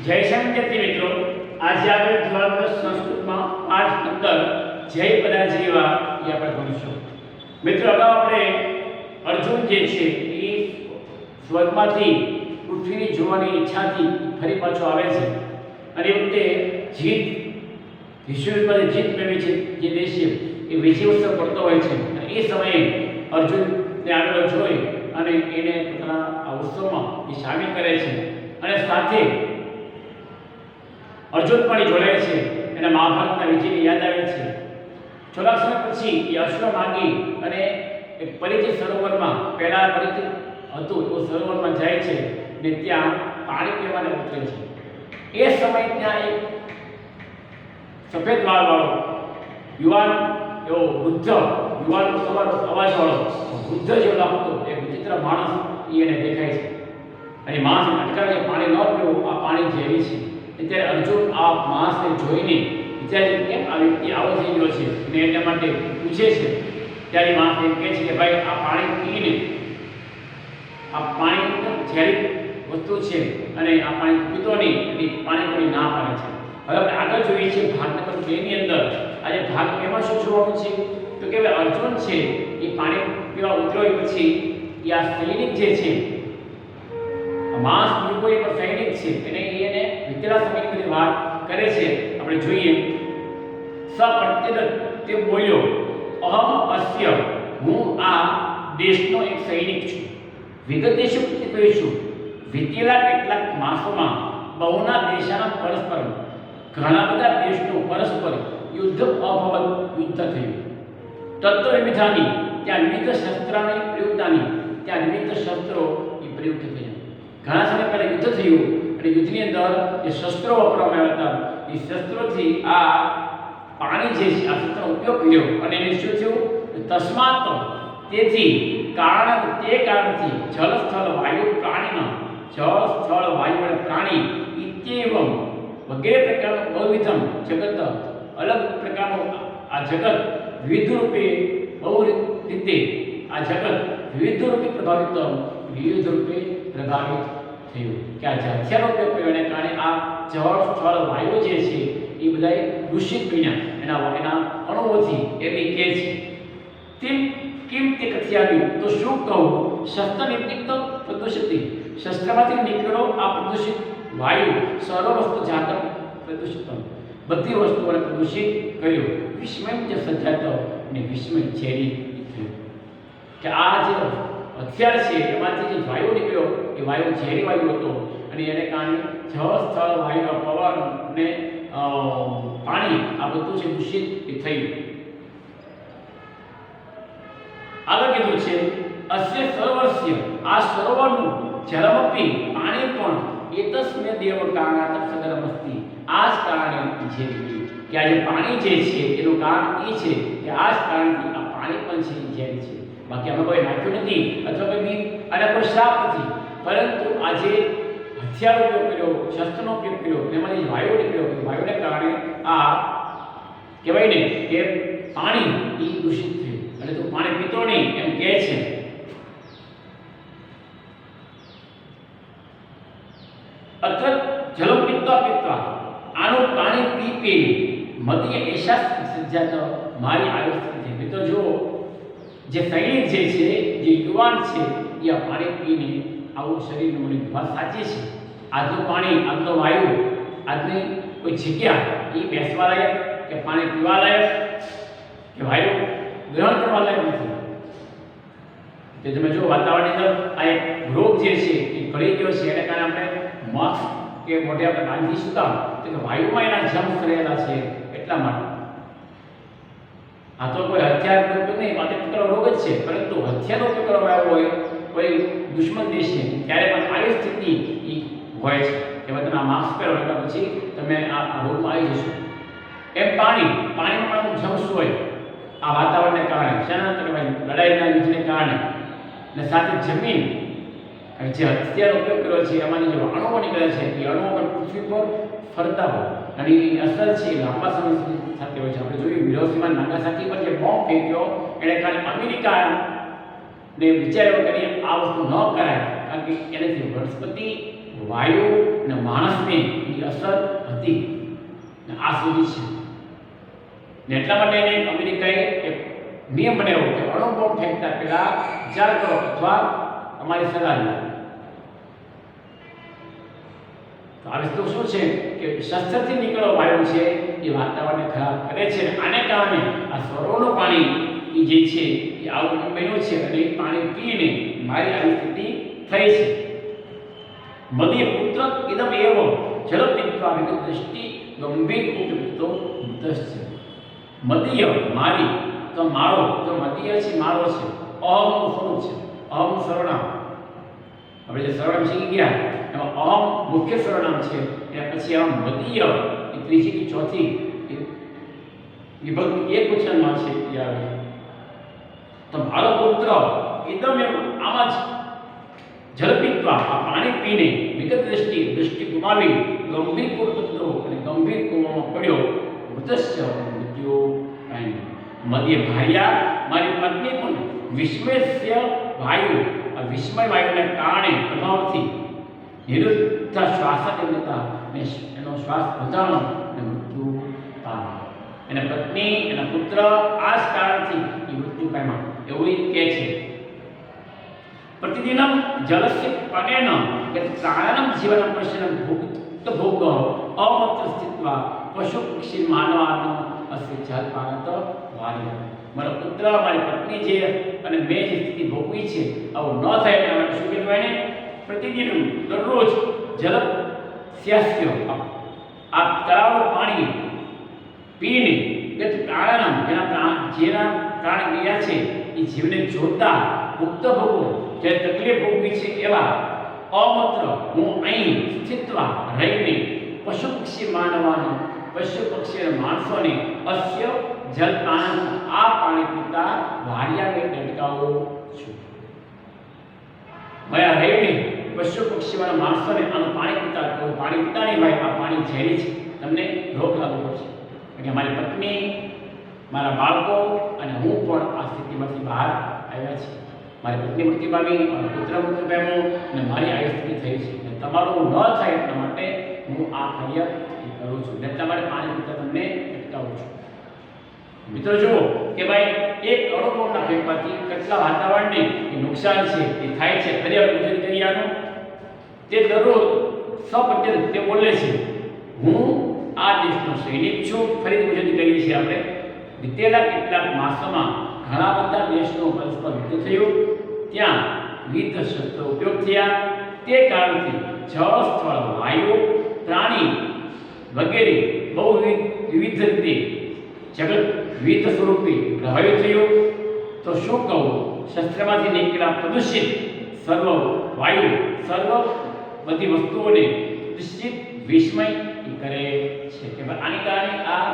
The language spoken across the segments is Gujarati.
જય શંકરજી મિત્રો, આજે આપણે ધોરણ 10 સંસ્કૃતમાં પાઠ 15 જય પરાજયવા એ આપણે ભણીશું. મિત્રો, અગાઉ આપણે અર્જુન જે છે એ સ્વર્ગમાંથી પૃથ્વીને જોવાની ઈચ્છાથી ફરી પાછો આવે છે અને એ વખતે જીત વિશ્વયુદ્ધમાં જીત મેળવી છે જે દેશ છે એ વિજય ઉત્સવ કરતો હોય છે અને એ સમયે અર્જુનને આગળ જોઈ અને એને પોતાના આ ઉત્સવમાં એ સામેલ કરે છે અને સાથે અર્જુન પણ જોડાય છે. એના મહાભારતના વિજયની યાદ આવે છે. થોડા સમય પછી એ અશ્વ માંગી અને એક પરિચિત સરોવરમાં, પહેલા પરિચિત હતું એવું સરોવરમાં જાય છે ને ત્યાં પાણી પીવાને ઉતરે છે. એ સમય ત્યાં એક સફેદ વાળવાળો યુવાન, એવો વૃદ્ધ યુવાન અવાજવાળો વૃદ્ધ જેવો લાગતો એક વિચિત્ર માણસ એને દેખાય છે અને માણસ અટકાવે છે, પાણી ન પીવું, આ પાણી ઝેરી છે. ત્યારે અર્જુન આ માણસને જોઈને વિચારે છે કેમ આ વ્યક્તિ આવો થઈ ગયો છે અને એટલા માટે પૂછે છે. ત્યારે માણસ એમ કહે છે કે ભાઈ, આ પાણી પીને, આ પાણી ઝેરી વસ્તુ છે અને આ પાણી પીતો નહીં, એટલે પાણી પણ ના પાડે છે. હવે આપણે આગળ જોઈએ છીએ ભાગ નંબર 2 ની અંદર. આજે ભાગ 2 માં શું જોવાનું છે તો કે અર્જુન છે એ પાણી પીવા ઉતર્યો પછી એ આ સૈનિક જે છે, માણસ કોઈ પણ સૈનિક છે એને વિતેલા સમયની બધી વાત કરે છે. આપણે જોઈએ સપ્રત્યદ તે બોલ્યો, અહમ અસ્ય, હું આ દેશનો એક સૈનિક છું. વિગતે શું કહીશું, વિતેલા કેટલાક માસોમાં બહુના દેશાના પરસ્પર, ઘણા બધા દેશનું પરસ્પર યુદ્ધ અભવત, યુદ્ધ થયું. તત્વ વિવિધાની, ત્યાં વિવિધ શસ્ત્રોની પ્રયુક્તાની, ત્યાં વિવિધ શસ્ત્રો એ પ્રયુક્ત થયા. ઘણા સમય પહેલા યુદ્ધ થયું અને યુદ્ધની અંદર જે શસ્ત્રો વપરાવામાં આવ્યા હતા એ શસ્ત્રોથી આ પાણી જે છે આ શસ્ત્રનો ઉપયોગ કર્યો અને એને શું થયું, તસ્માત, તેથી, તે કારણથી જળ સ્થળ વાયુ પ્રાણીના, જળ સ્થળ વાયુ અને પ્રાણી ઇત્યેવમ વગેરે પ્રકારનું બહુવિધમ જગત, અલગ પ્રકારનું આ જગત વિવિધ રૂપે, બહુ રીતે આ જગત વિવિધ રૂપે પ્રભાવિત થયું કે આ જે હથિયારનો ઉપયોગ કર્યો એને કારણે આ જળ સ્થળ વાયુ જે છે એ બધા દૂષિત બન્યા એના અણુઓથી એવી કહે છે. તેમ કેમ તે કથિયાવ્યું તો શું કહું, શસ્ત્ર નિમિત્ત પ્રદૂષિત, શસ્ત્રમાંથી નીકળ્યો આ પ્રદૂષિત વાયુ સર્વ વસ્તુ જાત પ્રદૂષિત, બધી વસ્તુઓને પ્રદૂષિત કર્યું. વિસ્મય જે સર્જાતો અને વિસ્મય ઝેરી થયું કે આ જે હથિયાર છે એમાંથી જે વાયુ નીકળ્યો એ વાયુ ઝેરી વાયુ હતો અને એને કારણે જળ સ્થળ વાયુ, પવન ને પાણી આ બધું છે દૂષિત થયું. આગળ કીધું છે અસ્ય સરોવરસ્ય, આ સરોવરનું જલમપી, પાણી પણ એતસ્મે દેવ કારણાત સદરમસ્તી, આ જ કારણે ઝેરી કે આ જે પાણી જે છે એનું કારણ એ છે કે આ જ કારણથી આ પાણી પણ છે ઝેરી છે. બાકી અમે કોઈ નાખ્યું નથી અથવા કોઈ આના કોઈ શ્રાપ નથી, પરંતુ આજે હથિયાર ઉપયોગ કર્યો, શસ્ત્રનો ઉપયોગ કર્યો, એમાંથી વાયુ નીકળ્યો, વાયુને કારણે આ કહેવાય ને કે પાણી એ દૂષિત થયું અને તું પાણી પીતો નહીં એમ કહે છે. અથવા જલમ પીતા પીતા, આનું પાણી પી પી મધ્ય એશા સજ્જાત, મારી આયુષ છે. મિત્રો જો જે સૈનિક જે છે, જે યુવાન છે એ આ પાણી પીને આવું શરીરનું બની, વાત સાચી છે. આજનું પાણી, આજનો વાયુ, આજની કોઈ જગ્યા એ બેસવા લાયક કે પાણી પીવા લાયક કે વાયુ ગ્રહણ કરવા લાયક નથી. તે તમે જો વાતાવરણની અંદર આ એક રોગ જે છે એ ભળી ગયો છે, એને કારણે આપણે માસ્ક કે મોઢે આપણે બાંધી સુતા કે વાયુમાં એના જમ્સ રહેલા છે એટલા માટે. આ તો કોઈ હથિયારનો ઉપયોગ નહીં, માટે પેલો રોગ જ છે, પરંતુ હથિયારનો ઉપયોગ કરવામાં આવ્યો હોય કોઈ દુશ્મન દેશ છે ત્યારે પણ આવી સ્થિતિ એ હોય છે કે તમે આ માસ્ક પહેરો એટલે પછી તમે આ રોગમાં આવી જશો. એમ પાણીમાં પણ જમ્સ હોય આ વાતાવરણને કારણે, શેના કારણે, લડાઈના યુદ્ધને કારણે, અને સાથે જમીન જે હથિયારનો ઉપયોગ કર્યો છે એમાંની જે અણુઓ નીકળે છે એ અણુઓ પણ પૃથ્વી પર ફરતા હોય અને એની અસર છે લાંબા સમય સુધી થતી હોય છે. આપણે જોયું હિરોશીમા નાગાસાકી પર જે બોમ્બ ફેંક્યો એને કારણે અમેરિકાને વિચાર્યો કે આ વસ્તુ ન કરાય, કારણ કે એનાથી વનસ્પતિ વાયુ અને માણસની એની અસર હતી ને આ સુધી છે ને એટલા માટે એને અમેરિકાએ એક નિયમ બનાવ્યો કે અણુબોમ્બ ફેંકતા પહેલા વિચાર કરો અથવા અમારી સલાહ લો. તો આ વસ્તુ શું છે કે શસ્ત્રથી નીકળેલો વાયુ છે એ વાતાવરણને ખરાબ કરે છે. આને કારણે આ સરોવરનું પાણી એ જે છે એ આવું બન્યું છે અને એ પાણી પીને મારી આવી સ્થિતિ થઈ છે. મદીય પુત્ર ઇદમ એવ જલપિત્વા વિગત દૃષ્ટિ ગંભીર ઉદ્વૃત્તો મૃતસ્ય. મદીય મારી તો મારો, તો મદીય છે મારો છે, અહમનું સ્વરૂપ છે, અહમ સર્વનામ. આપણે જે સર્વનામ શીખી ગયા એમાં અહમ મુખ્ય સર્વનામ છે, એના પછી આમ મદીય એ ત્રીજી કે ચોથી વિભક્તિ એક વચનમાં છે એ આવે. તો મારો પુત્ર એકદમ એમ આમાં જ જલપિત્વા આ પાણી પીને વિગત દૃષ્ટિ ગુમાવી ગંભીર પુત્રો અને ગંભીર કૂવામાં પડ્યો મૃતસ્ય મૃત્યુ પામ્યો. મધ્ય ભાર્યા મારી પત્ની પણ વિસ્મયસ્ય વાયુ આ વિસ્મય વાયુને કારણે પ્રભાવથી નિરુદ્ધ શ્વાસજન્યતા એનો શ્વાસ વધારનો અને મૃત્યુ પામ્યો. એના પત્ની એના પુત્ર આ જ કારણથી એ મૃત્યુ પામ્યા એવું કહે છે. प्रतिदिनं जलस्य पनेन प्राणनं जीवनं पश्यन् भोग अमत्र स्थित्वा पशु पक्षी मानवानो अस्य जलपानत वार्य. મારો પુત્ર મારી પત્ની જે અને મેં જે સ્થિતિ ભોગવી છે આવું ન થાય એટલા માટે શું કહેવાય ને પ્રતિદિન દરરોજ જલ સ્યાસ્ય આ તળાવનું પાણી પીને ગત પ્રાણનમ જેના પ્રાણ ગયા છે એ જીવને જોતા મુક્ત ભોગવો જે તકલીફ ભોગવી છે એવા અમત્ર હું અહીં સ્થિત્વા રહીને પશુ પક્ષી માનવાનો પશુ પક્ષી અને માણસોને અસ્ય જલપાન આ પાણી પીતા વારિયાને ડટકાવું છું. મયા રહીને પશુ પક્ષીવાળા માણસોને આનું પાણી પીતા પાણી પીતા નહીં ભાઈ આ પાણી ઝેરી છે, તમને રોગ લાગુ પડશે. એટલે મારી પત્ની મારા બાળકો અને હું પણ આ સ્થિતિમાંથી બહાર આવ્યા છીએ. મારી પત્ની મૃત્યુ પામી, મારો પુત્ર મૃત્યુ પામ્યો અને મારી આવી સ્થિતિ થઈ છે. અને તમારું ન થાય એટલા માટે હું આ કાર્ય કરું છું. એટલા માટે પાણી પીતા તમને અટકાવું છું. મિત્રો જુઓ કે ભાઈ એક અણુબોમ્બના ફેંકવાથી કેટલા વાતાવરણને નુકસાન છે એ થાય છે. ફરી આપણે ગુજરાતી કરિયાનું તે દરરોજ સપદ્ય તે બોલે છે હું આ દેશનો સૈનિક છું. ફરી ગુજરાતી કહીએ છીએ આપણે. વિતેલા કેટલાક માસોમાં ઘણા બધા દેશનું પરસ્પર યુદ્ધ થયું, ત્યાં વિવિધ શસ્ત્રો ઉપયોગ થયા. તે કારણથી જળ સ્થળ વાયુ પ્રાણી વગેરે બહુ વિવિધ રીતે જગત વિવિધ સ્વરૂપે પ્રભાવિત થયું. તો શું કહું, શસ્ત્રમાંથી નીકળેલા પ્રદૂષિત સર્વ વાયુ સર્વ બધી વસ્તુઓને નિશ્ચિત વિસ્મય કરે છે કે આની કારણે આ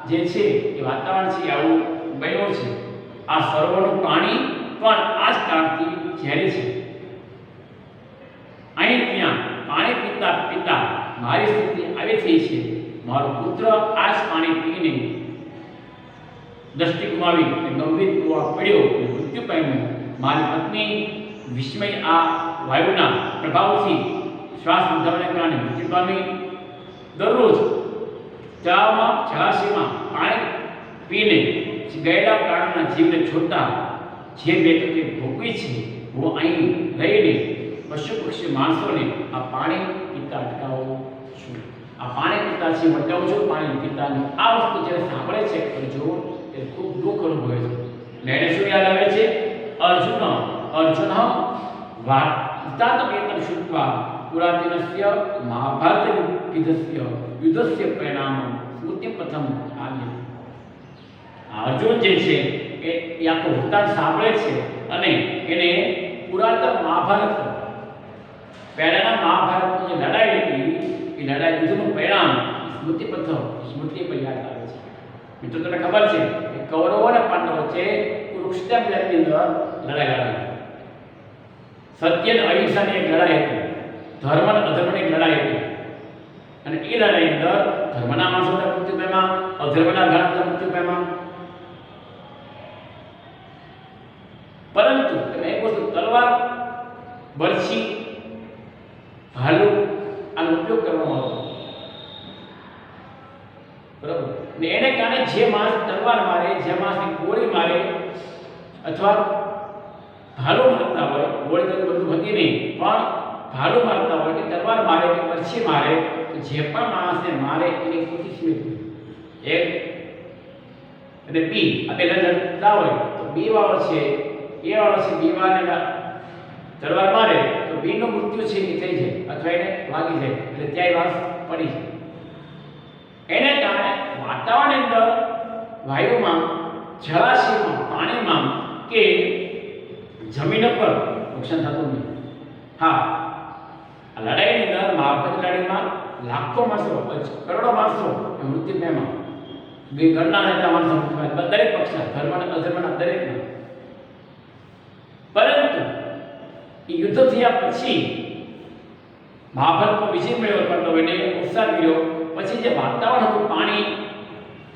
જે છે એ વાતાવરણ છે આવું બન્યું છે. આ સરોવરનું પાણી પણ આ જ કારણથી ઝેરી છે. અહીં ત્યાં પાણી પીતા પીતા મારી સ્થિતિ આવી થઈ છે. મારો પુત્ર આ જ પાણી પીને દ્રષ્ટિ ગુમાવી ગંભીર કૂવા પડ્યો અને મૃત્યુ પામ્યો. મારી પત્ની વિસ્મય આ વાયુના પ્રભાવથી શ્વાસ બંધાવાને કારણે મૃત્યુ પામી. દરરોજ તળાવમાં જળાશયમાં પાણી પીને ગયેલા પ્રાણીના જીવને છોડતા જે બે તકલીફ ભોગવી છે હું અહીં રહીને પશુ પક્ષી માણસોને આ પાણી પીતા અટકાવું છું. આ પાણી પીતા છે અટકાવું છું. પાણી પીતાની આ વસ્તુ જ્યારે સાંભળે છે અર્જુન તે ખૂબ દુઃખ અનુભવે છે. એટલે એને શું યાદ આવે છે? અર્જુન વાર્તાતમેતં શ્રુત્વા પુરાતનસ્ય મહાભારત વિધસ્ય યુદ્ધસ્ય પરિણામ સ્મૃતિ પ્રથમ આવ્ય. અર્જુન જે છે એ આખો વૃત્તાંત સાંભળે છે અને એને પુરાતન મહાભારત પહેલાના મહાભારતની જે લડાઈ હતી એ લડાઈ યુદ્ધનું પરિણામ સ્મૃતિ પર યાદ આવે છે. મિત્રો તમને ખબર છે કે કૌરવો અને પાંડવો વચ્ચે કુરુક્ષેત્ર મેદાનની અંદર લડાઈ લડાઈ, સત્ય અને અહિંસાની એક લડાઈ હતી, ધર્મ અને અધર્મની એક લડાઈ હતી. અને એ લડાઈ અંદર ધર્મના માણસો મૃત્યુ પામ્યા, અધર્મના ઘણા બધા મૃત્યુ પામ્યા. પરંતુ તમે એક વસ્તુ તલવાર, બરછી, ભાલું આનો ઉપયોગ કરવામાં આવતો, બરાબર. ને એને કારણે જે માણસ તલવાર મારે, જે માણસ ગોળી મારે અથવા ભાલો મારતા હોય, ગોળી તો બધું હતી નહીં, પણ ભાલો મારતા હોય કે તલવાર મારે કે બરછી મારે, તો જે પણ માણસને મારે એની કૃતિ સીમિત હોય. એક અને બી, આ બે લડતા હોય તો બી વાળો છે, એ વાળો છે, બી વાળાને તલવાર મારે તો બી નું મૃત્યુ છે એ થઈ જાય અથવા એને વાગી જાય, એટલે ત્યાંય વાસ પડી જાય. એને કારણે વાતાવરણની અંદર, વાયુમાં, જળાશયમાં, પાણીમાં કે જમીન પર નુકસાન થતું નથી. હા, આ લડાઈની અંદર, મહાભારત લડાઈમાં લાખો માણસો, કરોડો માણસો મૃત્યુ પામ્યા. બે ઘરના રહેતા માણસો દરેક પક્ષના, ધર્મના અધર્મના દરેકના. પરંતુ એ યુદ્ધ થયા પછી મહાભારતનો વિજય મળ્યો, પાંડવોને ઉત્સાહ મળ્યો. પછી જે વાતાવરણ હતું, પાણી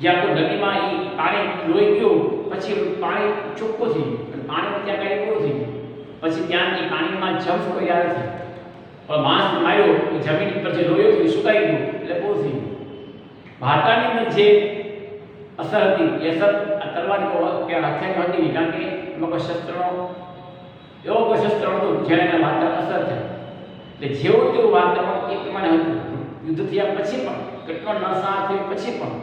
જે આખું નદીમાં એ પાણી લોહી ગયું, પછી પાણી ચોખ્ખું થઈ ગયું, પાણી ત્યાં કાંઈ પૂરું થઈ ગયું. પછી ત્યાં એ પાણીમાં જમ્પ કોઈ આવે છે, પણ માણસને માર્યો એ જમીન પર જે લોહી હતું એ સુકાઈ ગયું, એટલે પૂરું થઈ ગયું. ભારતની અંદર જે અસર હતી એ અસર આ તલવારની કે હથિયાર હતી નહીં, કારણ કે એમાં કોઈ શસ્ત્રનો એવો કોઈ શસ્ત્ર હતું જેને વાતાવરણ અસર થાય. એટલે જેવું તેવું વાતાવરણ એ પ્રમાણે હતું યુદ્ધ થયા પછી પણ, કેટલો નરસાણ થયો પછી પણ.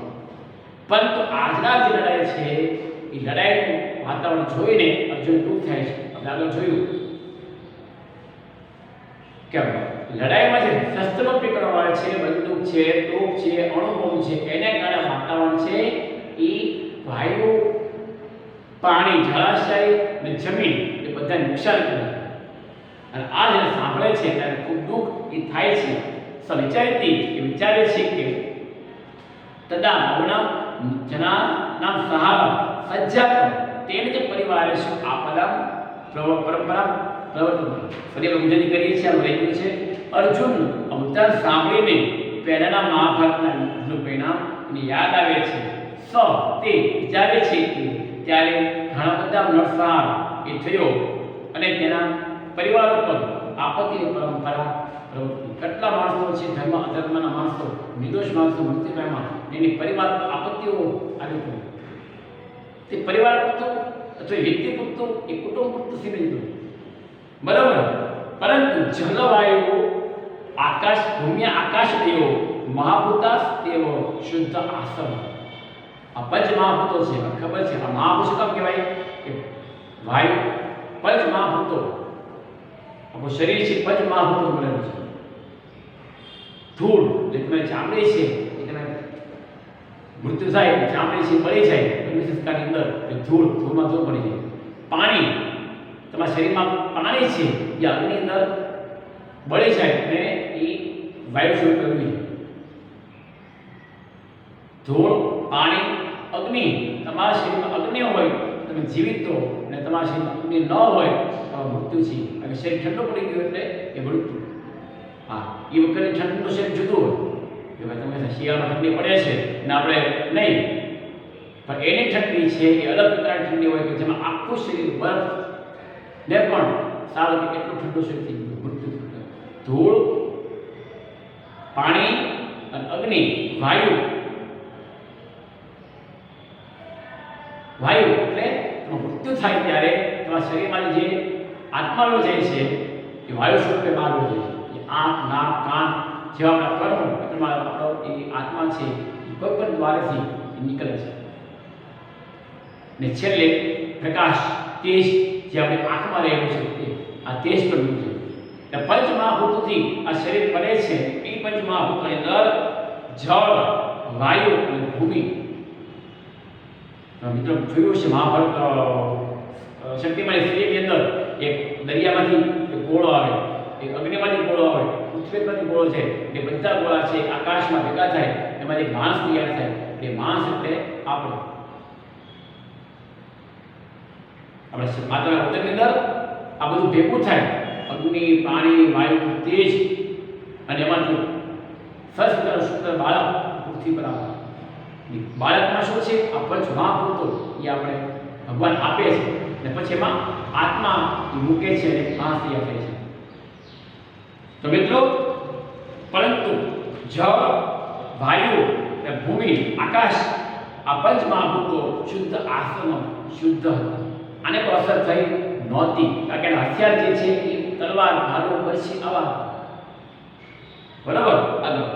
પરંતુ આજના જે લડાઈ છે એ લડાઈનું વાતાવરણ જોઈને અર્જુન દુઃખ થાય છે. આપણે આગળ જોયું કેમ લડાઈમાં જે શસ્ત્રો પકડવા આવે છે, બંદૂક છે, તોપ છે, અણુબોમ્બ છે, એને કારણે વાતાવરણ છે એ વાયુ, પાણી, જળાશય અને જમીન એ બધા નુકસાન કરે. અને આ જે સાંભળે છે ત્યારે ખૂબ દુઃખ એ થાય છે. વિચારતી એ વિચારે છે કે તદા મૌનમ જનાનામ સહારા સજ્જાત તેન જ પરિવારે શું આપદા પરંપરા પ્રવર્તન. ફરી ગુજરાતી કરીએ છીએ, આ રહી છે. અર્જુન અવતાર સાંભળીને પહેલાના મહાભારતના યુદ્ધનું પરિણામ યાદ આવે છે. તે વિચારે છે કે ત્યારે ઘણા બધા નરસાર એ થયો અને તેના પરિવાર ઉપર આપત્તિની પરંપરા પ્રવૃત્તિ. કેટલા માણસો છે, ધર્મ અધર્મના માણસો, નિર્દોષ માણસો મૃત્યુ પામ્યા, એની પરિવાર આપત્તિઓ આવી પડી. તે પરિવાર પૂરતું અથવા વ્યક્તિ પૂરતું, એ કુટુંબ પૂરતું સીમિત હતું, બરાબર. પરંતુ જલવાયુ, આકાશ, ભૂમિ, આકાશ દેવો, મહાભૂતાસ દેવો, શુદ્ધ આસમ, આ પંચ મહાભૂતો છે. ખબર છે આ મહાભૂત શું કામ કહેવાય? કે વાયુ, પંચ મહાભૂતો, આપણું શરીર છે પંચ મહાભૂતો બનેલું છે. ધૂળ, જે તમારી ચામડી છે એ તમે મૃત્યુ થાય, ચામડી છે બળી જાય સંસ્કારની અંદર, એ ધૂળમાં ધૂળ પડી જાય. પાણી, તમારા શરીરમાં પાણી છે એ અગ્નિની અંદર બળી જાય અને એ વાયુ સ્વરૂપે ઉડી જાય. ધૂળ, પાણી, અગ્નિ, તમારા શરીરમાં અગ્નિ હોય તમે જીવિત હો, અને તમારા શરીરમાં અગ્નિ ન હોય તો મૃત્યુ છે. અને શરીર ઠંડુ પડી ગયું એટલે એ મૃત્યુ. હા, એ વખતે ઠંડનું શરીર જુદું હોય કે ભાઈ તમે શિયાળામાં ઠંડી પડે છે ને આપણે નહીં, પણ એની ઠંડી છે એ અલગ પ્રકારની ઠંડી હોય કે જેમાં આખું શરીર બરફ ને પણ સારું કે એટલું ઠંડુ શરીર થઈ ગયું, મૃત્યુ. ધૂળ, પાણી અને અગ્નિ, વાયુ, વાયુ એટલે મૃત્યુ થાય ત્યારે તમારા શરીરમાં જે આત્માઓ જાય છે એ વાયુ સ્વરૂપે બહાર જાય છે. આંખ, નાક, કાન જેવા આપણા કર્મ, આપણો એ આત્મા છે એ કોઈ પણ દ્વારેથી નીકળે છે. ને છેલ્લે પ્રકાશ, તેજ જે આપણે આંખમાં રહેલું છે તે આ તેજ પણ નીકળે. એટલે પંચ મહાભૂતોથી આ શરીર બને છે. એ પંચ મહાભૂતોની અંદર જળ, વાયુ અને ભૂમિ. મિત્રો જોયું છે મહાભારત શક્તિમાની સ્ત્રીની અંદર એક દરિયામાંથી એક ગોળો આવે, એક અગ્નિમાંથી ગોળો આવે, પૃથ્વીમાંથી ગોળો છે, એ બધા ગોળા છે આકાશમાં ભેગા થાય, એમાંથી માણસ તૈયાર થાય. એ માણસ એટલે આપણે માત્ર ઉદરની અંદર આ બધું ભેગું થાય, અગ્નિ, પાણી, વાયુ, તેજ, અને એમાંથી સરસ સુંદર બાળક પૃથ્વી પર આવે. બાળકમાં શું છે? આ પંચ મહાભૂતો એ આપણે ભગવાન આપે છે, અને પછી એમાં આત્મા એ મૂકે છે અને માણસ તૈયાર થાય છે. તો મિત્રો, પરંતુ જળ, વાયુ અને ભૂમિ, આકાશ, આ પંચ મહાભૂતો શુદ્ધ આસનો શુદ્ધ હતા. આને કોઈ અસર થઈ નહોતી, કારણ કે હથિયાર જે છે એ તલવાર, ભાલો, બરછી આવા હતા. બરાબર. આગળ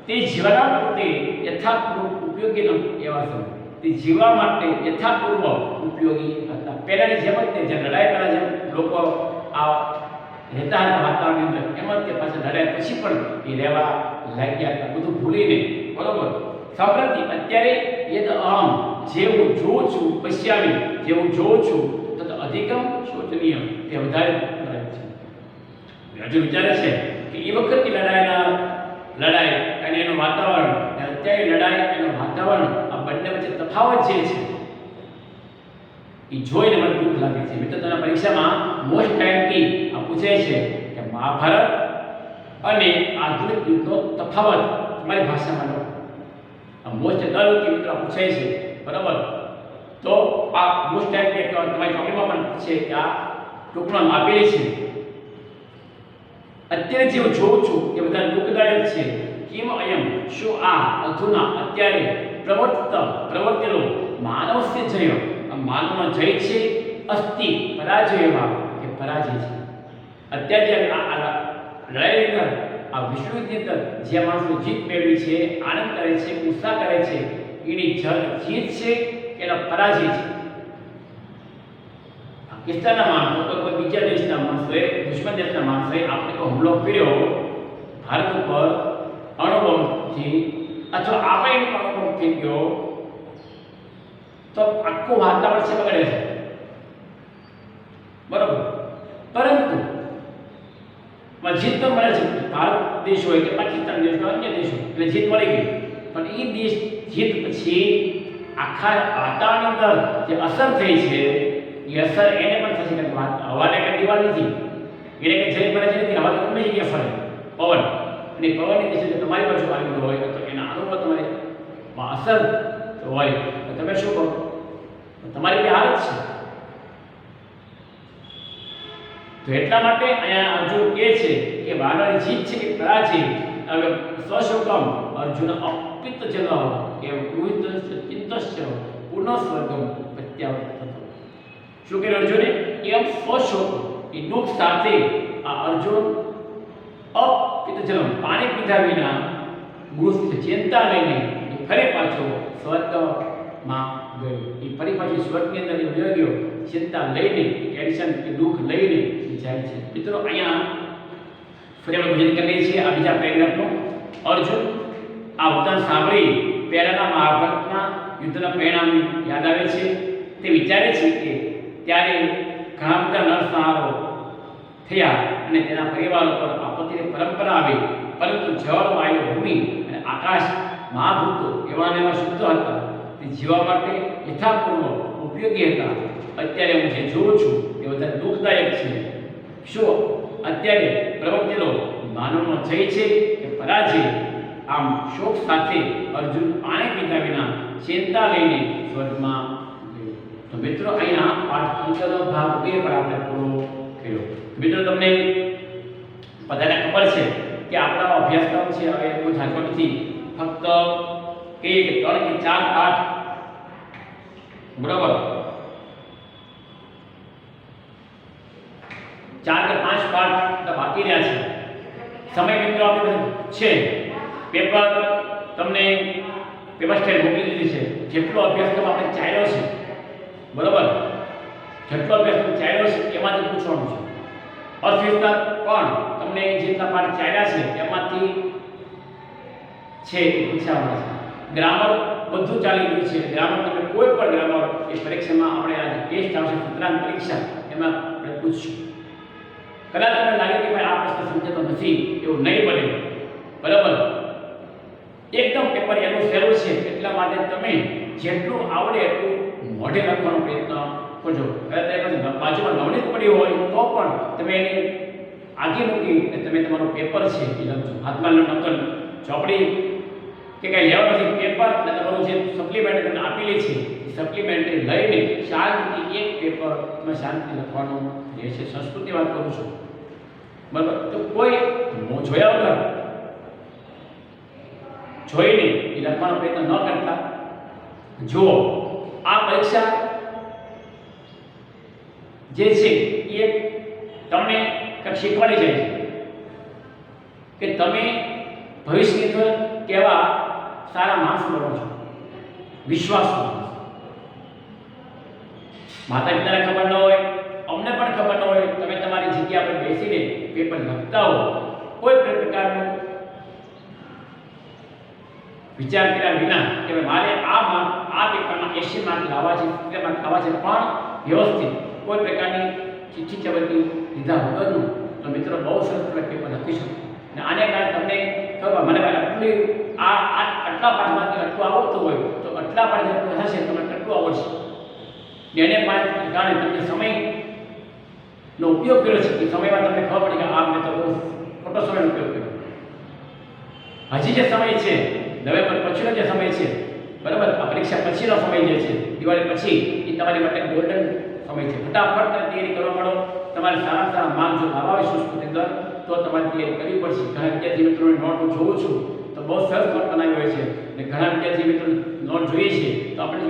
તે જીવવા માટે યથાપૂર્વ ઉપયોગી એવા છે. તે જીવવા માટે યથાપૂર્વ ઉપયોગી હતા. પહેલાની જેમ જ તે જે લડાઈ પહેલા જેમ લોકો આ રહેતા હતા વાતાવરણની અંદર, એમ જ તે પાછા લડાઈ પછી પણ એ રહેવા લાગ્યા હતા, બધું ભૂલીને. બરોબર. સંપ્રતિ અત્યારે યદ અહમ, જે હું જોઉં છું, પશ્યામી, જે હું જોઉં છું, તો અધિકમ શોચનીય, તે વધારે ખરાબ છે. હજુ વિચારે છે કે એ વખતની લડાઈ અને એનું વાતાવરણ અને અત્યારે લડાઈ એનું વાતાવરણ, આ બંને વચ્ચે તફાવત જે છે એ જોઈને મને દુઃખ લાગે છે. મિત્રો, તને પરીક્ષામાં મોસ્ટ ટાઈમથી આ પૂછે છે કે મહાભારત અને આધુનિક યુદ્ધનો તફાવત તમારી ભાષામાં લખો. આ મોસ્ટ દર વખતે મિત્રો પૂછાય છે. બરાબર. તો આ મોસ્ટ ટાઈમ કે તમારી ચોપડીમાં પણ છે કે આ ટૂંકમાં આપેલી છે. અત્યારે જે હું જોઉં છું એ બધા દુઃખદાયક છે. કેમ અયમ, શું આ અધુના અત્યારે પ્રવર્તેલો માનવस्य જય, આ માનવનો જય છે, અસ્તિ પરાજયમાં કે પરાજય છે. અત્યારે જે આ લડાઈ અંદર, આ વિશ્વયુદ્ધની અંદર જે માણસો જીત મેળવી છે, આનંદ કરે છે, ઉત્સાહ કરે છે, એની જીત છે કે એનો પરાજય છે. પાકિસ્તાનના માણસો તો કોઈ બીજા દેશના માણસોએ, દુશ્મન દેશના માણસોએ આપણે કોઈ હુમલો કર્યો ભારત ઉપર અણુબોમ્બથી, અથવા આપણે એનો અણુબોમ્બ થઈ ગયો, તો આખું વાતાવરણ છે બગડે છે. બરોબર. પરંતુ જીત તો મળે છે. ભારત દેશ હોય કે પાકિસ્તાન દેશ હોય, અન્ય દેશ હોય, એટલે જીત મળી ગઈ. પણ એ દેશ જીત પછી આખા વાતાવરણની અંદર જે અસર થઈ છે, એ અસર એને પણ થશે કે હવાને કંઈ દિવાળ નથી, એને કંઈ જઈ પડે છે નથી. હવા તો ગમે જગ્યાએ ફરે, પવન, અને પવનની દિશા તમારી બાજુ આવેલો હોય તો એના અનુભવ તમારે અસર હોય તો તમે શું કરો? તમારી બી હાલત છે. તો એટલા માટે અહીંયા અર્જુન કહે છે કે વાનરની જીત છે કે પરાજય, હવે સ્વશોકમ અર્જુન અપિત જલ કે ગૃહિત ચિંતસ્ય પુનઃ સ્વર્ગમ પ્રત્યાવર્તત. શું કહે અર્જુને? એમ સ્વશોક, એ દુઃખ સાથે આ અર્જુન અપિત જલમ, પાણી પીધા વિના ગૃહિત ચિંતા લઈને ફરી પાછો સ્વર્ગમાં ગયો. એ ફરી પાછી સ્વર્ગની અંદર વયો ગયો, ચિંતા લઈને, ટેન્શન કે દુઃખ લઈને જાય છે. મિત્રો, અહીંયા ફરી આપણે ભજન કરીએ છીએ આ બીજા પેરેગ્રાફનું. અર્જુન આ વતન સાંભળી પહેલાના મહાભારતના યુદ્ધના પરિણામ યાદ આવે છે. તે વિચારે છે કે ત્યારે ઘણા બધા નરસંહારો થયા અને તેના પરિવારો પર આપત્તિની પરંપરા આવી, પરંતુ જળ, વાયુ, ભૂમિ અને આકાશ મહાભૂતો એવા શુદ્ધ હતા. તે જીવવા માટે યથાપૂર્વ ઉપયોગી હતા. અત્યારે હું જે જોઉં છું એ વધારે દુઃખદાયક છે. શું અત્યારે પ્રવર્તેલો માનવનો જય છે કે પરાજય? આમ શોક સાથે અર્જુન પાણી પીધા વિના ચિંતા લઈને સ્વર્ગમાં ગયો. તો મિત્રો, અહીંયા પાઠ 15નો ભાગ 2 પર આપણે પૂરો કર્યો. મિત્રો, તમને બધાને ખબર છે કે આપણા અભ્યાસક્રમ છે હવે કોઈ ઝાંખો નથી, ફક્ત કે 3 કે 4 પાઠ, બરાબર, 4 કે 5 પાઠ બાકી રહ્યા છે. સમય મિત્રો આપણે છે, પેપર તમને પેપર સ્ટેટ મોકલી દીધી છે. જેટલો અભ્યાસક્રમ આપણે ચાલ્યો છે, બરાબર, જેટલો અભ્યાસક્રમ ચાલ્યો છે એમાંથી પૂછવાનું છે. અર્થવિસ્તાર પણ તમને જેટલા પાઠ ચાલ્યા છે એમાંથી છે એ પૂછાવાના છે. ગ્રામર બધું ચાલી ગયું છે. ગ્રામર તમે કોઈ પણ ગ્રામર એ પરીક્ષામાં આપણે આજે ટેસ્ટ આવશે, સત્રાંત પરીક્ષા, એમાં આપણે પૂછશું. કદાચ તમને લાગે કે ભાઈ આ પ્રશ્ન સમજાતો નથી, એવું નહીં બને, બરાબર. એકદમ પેપર એનું સહેલું છે, એટલા માટે તમે જેટલું આવડે એટલું મોઢે લખવાનો પ્રયત્ન કરજો. કદાચ બાજુમાં નવનીત પડી હોય તો પણ તમે એને આગળ મૂકી તમે તમારું પેપર છે એ લખજો. હાથમાં નકલ ચોપડી કે કંઈ લેવા નથી, પેપર અને તમારું જે સપ્લિમેન્ટ તમને આપેલી છે એ સપ્લિમેન્ટરી લઈને શાંતિથી એક પેપર તમે શાંતિથી લખવાનું રહેશે. સંસ્કૃતિ વાત કરું છું, બરાબર. તો કોઈ જોયા વગર જોઈને એ લખવાનો પ્રયત્ન ન કરતા. જુઓ, આ પરીક્ષા જે છે એ તમને કંઈક શીખવાડી જાય છે કે તમે ભવિષ્યની અંદર કેવા સારા માણસ બનો છો, વિશ્વાસ. માતા પિતાને ખબર ન હોય, અમને પણ ખબર ન હોય, તમે તમારી જગ્યા પર બેસીને પેપર લખતા હો, કોઈ પ્રકારનું વિચાર કર્યા વિના કે મારે આ પેપરમાં 80 માર્ક લાવવા છે, 70 માર્ક લાવવા છે, પણ વ્યવસ્થિત કોઈ પ્રકારની ચિઠ્ઠી ચબરકી લીધા વગરનું, તો મિત્રો બહુ સરસ પેપર લખી શકો. અને આને કારણે તમને ખબર મને આટલા પાઠમાંથી આટલું આવડતું હોય તો આટલા પાઠ જેટલું હશે તમને કેટલું આવડશે. એને કારણે તમને સમયનો ઉપયોગ કર્યો છે, એ સમયમાં તમને ખબર પડી કે આ મેં તો બહુ ખોટો સમયનો ઉપયોગ કર્યો. હજી જે સમય છે, નવેમ્બર પછીનો જે સમય છે, બરાબર, આ પરીક્ષા પછીનો સમય જે છે, દિવાળી પછી, એ તમારી માટે ગોલ્ડન સમય છે. ફટાફટ તૈયારી કરવા માંડો. તમારે સારા સારા માર્ક જો લાવવા હોય સંસ્કૃતિ અંદર, તો તમારે તૈયારી કરવી પડશે. ઘણા વિદ્યાર્થી મિત્રોની નોટ હું જોઉં છું તો બહુ સરસ નોટ બનાવી હોય છે, અને ઘણા વિદ્યાર્થી મિત્રો નોટ જોઈએ છે તો આપણે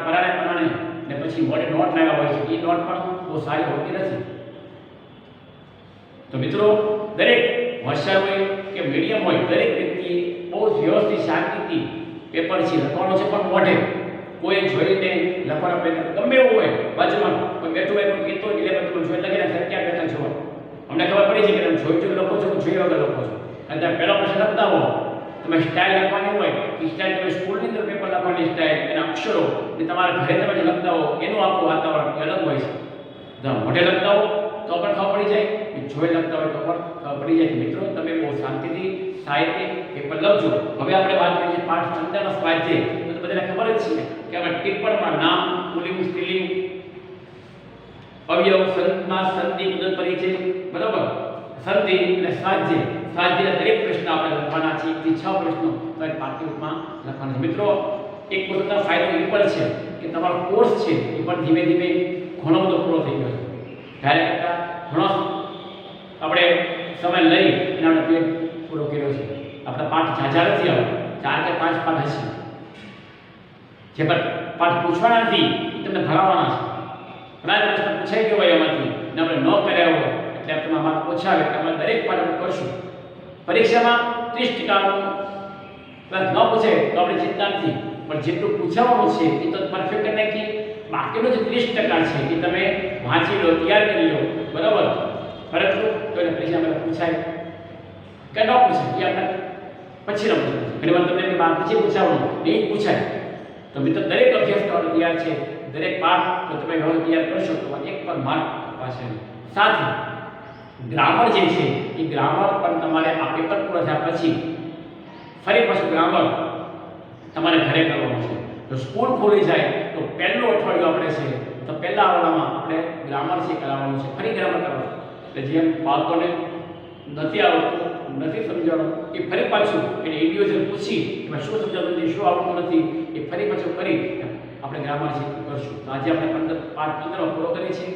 પરાણે ને પછી મોડે નોટ લાવ્યા હોય છે, એ નોટ પણ બહુ સારી હોતી નથી. તો મિત્રો, દરેક હોશિયાર હોય કે મીડિયમ હોય, દરેક વ્યક્તિએ બહુ વ્યવસ્થિત શાંતિથી પેપર છે લખવાનું છે, પણ મોઢે કોઈ જોઈને લખવાનો પ્રયત્ન ગમે એવું હોય, બાજુમાં કોઈ બેઠું હોય, કોઈ કહેતો એટલે બધું જોઈ લખી નાખે, ક્યાં બેઠા છો અમને ખબર પડી છે કે તમે જોઈ લખો છો, જોઈ વગર લખો છો. અને તમે પહેલો પ્રશ્ન લખતા હો, તમે સ્ટાઇલ લખવાની હોય, એ સ્ટાઇલ તમે સ્કૂલની અંદર પેપર લખવાની સ્ટાઇલ, એના અક્ષરો, એ તમારા ઘરે તમે જે લખતા હો એનું આખું વાતાવરણ અલગ હોય છે. તમે મોઢે લખતા હો તો પણ ખબર પડી જાય, જોઈ લખતા હોય તો પણ ખબર પડી જાય. મિત્રો, તમે બહુ શાંતિથી સાહિત્ય પેપર લખજો. હવે આપણે વાત કરીએ છીએ પાઠ 15નો સ્વાધ્યાય. તો બધાને ખબર જ છે કે આપણે ટિપ્પણમાં નામ, પુલ્લિંગ, સ્ત્રીલિંગ, અવયવ, સંજ્ઞા, સંધિ, મુદત પરિચય, બરાબર, સંધિ અને સ્વાધ્યાય દરેક પ્રશ્ન આપણે લખવાના છે. 1 થી 6 પ્રશ્નો તમારે પાઠ્યપુસ્તકમાં લખવાના છે. મિત્રો, એક વસ્તુનો ફાયદો એ પણ છે કે તમારો કોર્સ છે એ પણ ધીમે ધીમે ઘણો બધો પૂરો થઈ ગયો છે. ત્યારે કરતાં ઘણો આપણે સમય લઈ અને આપણે પેટ પૂરો કર્યો છે. આપણા પાઠ ઝાઝા નથી આવ્યા, 4 કે 5 પાઠ હશે. જે પાઠ પૂછવાના નથી એ તમને ભણાવવાના છે. ઘણા પ્રશ્ન પૂછાઈ ગયો હોય એમાંથી ને આપણે ન કર્યા હોય એટલે તમે માર્ક ઓછા આવે, એટલે અમે દરેક પાઠ આપણે કરશું. પરીક્ષામાં 30% પ્લસ ન પૂછે તો આપણે ચિંતા નથી, પણ જેટલું પૂછાવાનું છે એ તો પરફેક્ટ નાખી. બાકીનો જે 30% છે એ તમે વાંચી લો, તૈયાર કરી લો, બરાબર. પરંતુ તો એને પરીક્ષામાં પૂછાય કે ન પૂછાય એ આપણે પછી ન પૂછાય. ઘણી વાર તમને બાર પછી પૂછાવાનું એ જ પૂછાય. તો મિત્રો, દરેક અભ્યાસ કરવાનો તૈયાર છે. દરેક પાઠ જો તમે હવે તૈયાર કરશો તો 1 પર માર્ક અપાશે. સાથે ગ્રામર જે છે એ ગ્રામર પણ તમારે આ પેપર પૂરા થયા પછી ફરી પાછું ગ્રામર તમારે ઘરે કરવાનું છે. જો સ્કૂલ ખોલી જાય તો પહેલું અઠવાડિયું આપણે છે તો પહેલા આવડામાં આપણે ગ્રામર છે કરાવવાનું છે, ફરી ગ્રામર કરવાનું. એટલે જેમ બાળકોને નથી આવડતું, નથી સમજાવવાનું, એ ફરી પાછું એને ઇન્ડિવિજ્યુઅલ પૂછી એમાં શું સમજાવતું નથી, શું આવડતું નથી, એ ફરી પાછું કરી આપણે ગ્રામર શીખવું કરશું. તો આજે આપણે પાઠ 15 પૂરો કરીએ છીએ.